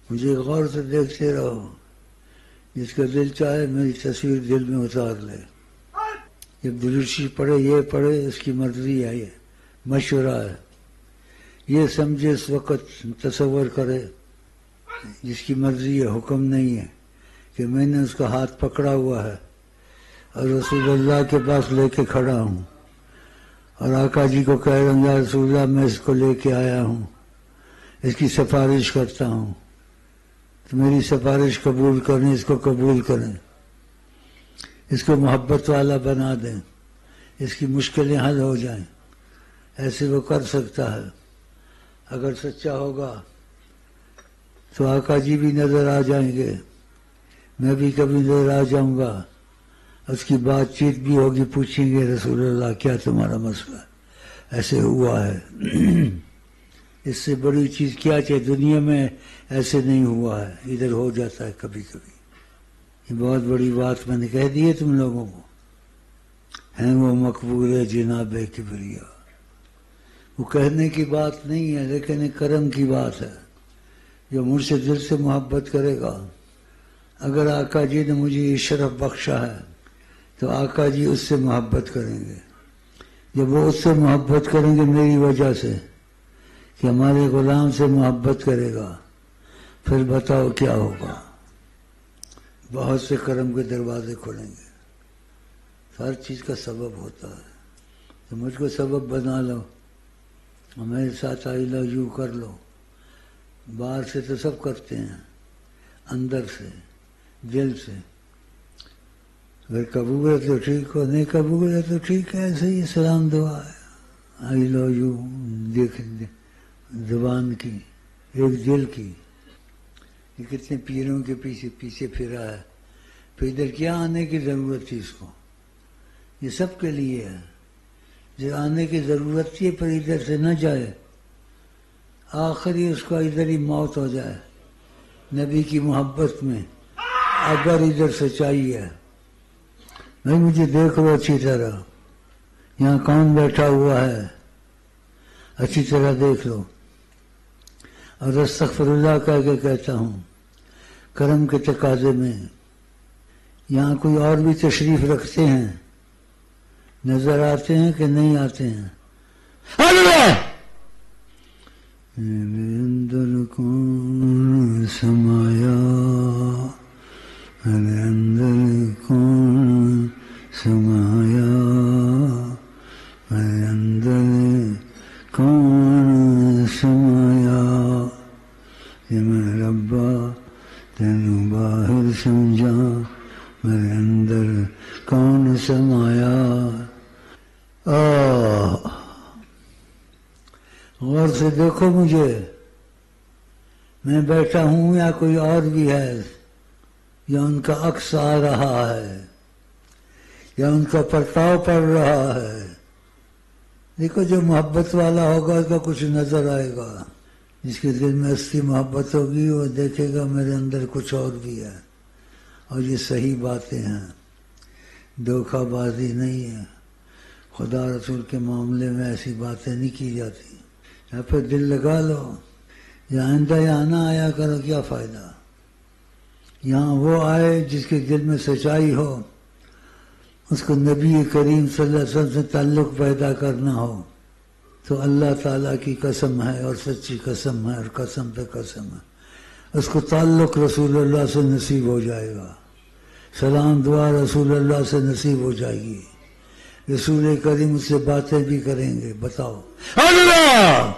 مجھے غور سے دیکھتے رہو، جس کا دل چاہے میری تصویر دل میں اتار لے، جب درود شریف پڑھے یہ پڑھے، اس کی مرضی ہے، یہ مشورہ ہے، یہ سمجھے اس وقت تصور کرے، جس کی مرضی ہے، حکم نہیں ہے کہ میں نے اس کا ہاتھ پکڑا ہوا ہے اور رسول اللہ کے پاس لے کے کھڑا ہوں اور آقا جی کو کہہ رہا ہوں یا رسول اللہ میں اس کو لے کے آیا ہوں، اس کی سفارش کرتا ہوں، تو میری سفارش قبول کریں، اس کو قبول کریں، اس کو محبت والا بنا دیں، اس کی مشکلیں حل ہو جائیں۔ ایسے وہ کر سکتا ہے، اگر سچا ہوگا تو آقا جی بھی نظر آ جائیں گے، میں بھی کبھی نظر آ جاؤں گا، اس کی بات چیت بھی ہوگی، پوچھیں گے رسول اللہ کیا تمہارا مسئلہ ہے؟ ایسے ہوا ہے۔ اس سے بڑی چیز کیا چاہیے؟ دنیا میں ایسے نہیں ہوا ہے، ادھر ہو جاتا ہے کبھی کبھی۔ یہ بہت بڑی بات میں نے کہہ دی ہے تم لوگوں کو، ہیں وہ مقبول جناب کبریا، وہ کہنے کی بات نہیں ہے لیکن ایک کرم کی بات ہے۔ جو مجھ سے دل سے محبت کرے گا، اگر آقا جی نے مجھے یہ شرف بخشا ہے تو آقا جی اس سے محبت کریں گے۔ جب وہ اس سے محبت کریں گے میری وجہ سے کہ ہمارے غلام سے محبت کرے گا، پھر بتاؤ کیا ہوگا؟ بہت سے کرم کے دروازے کھلیں گے۔ ہر چیز کا سبب ہوتا ہے، تو مجھ کو سبب بنا لو، میرے ساتھ آئی لو یو کر لو۔ باہر سے تو سب کرتے ہیں، اندر سے، دل سے۔ اگر قبول ہے تو ٹھیک ہو، نہیں قبول ہے تو ٹھیک ہے، ایسے ہی سلام دعا ہے، آئی لو یو دیکھ زبان کی، ایک دل کی۔ یہ کتنے پیروں کے پیچھے پھرا ہے، پھر ادھر کیا آنے کی ضرورت تھی اس کو؟ یہ سب کے لیے ہے، جو آنے کی ضرورت تھی پر ادھر سے نہ جائے، آخری اس کا ادھر ہی موت ہو جائے نبی کی محبت میں، اگر ادھر سچائی ہے۔ بھائی مجھے دیکھ لو اچھی طرح، یہاں کون بیٹھا ہوا ہے، اچھی طرح دیکھ لو، اور استغفر اللہ کہہ کے کہتا ہوں کرم کے تقاضے میں۔ یہاں کوئی اور بھی تشریف رکھتے ہیں، نظر آتے ہیں کہ نہیں آتے ہیں؟ اللہ اندر کون سمایا، میرے اندر کون سمایا، میرے اندر کون سمایا، یہ میں ربا تینوں باہر سمجھا، میرے اندر کون سمایا۔ غور سے دیکھو مجھے، میں بیٹھا ہوں یا کوئی اور بھی ہے، یا ان کا عکس آ رہا ہے، یا ان کا پرتاؤ پڑ رہا ہے۔ دیکھو جو محبت والا ہوگا اس کا کچھ نظر آئے گا، جس کے دل میں اصلی محبت ہوگی وہ دیکھے گا میرے اندر کچھ اور بھی ہے، اور یہ صحیح باتیں ہیں، دھوکہ بازی نہیں ہے۔ خدا رسول کے معاملے میں ایسی باتیں نہیں کی جاتی۔ یا پھر دل لگا لو، یا آئندہ یہاں نہ آیا کرو، کیا فائدہ؟ یہاں وہ آئے جس کے دل میں سچائی ہو، اس کو نبی کریم صلی اللہ علیہ وسلم سے تعلق پیدا کرنا ہو، تو اللہ تعالیٰ کی قسم ہے اور سچی قسم ہے اور قسم پہ قسم ہے، اس کو تعلق رسول اللہ سے نصیب ہو جائے گا، سلام دعا رسول اللہ سے نصیب ہو جائے گی، رسول کریم اس سے باتیں بھی کریں گے۔ بتاؤ اللہ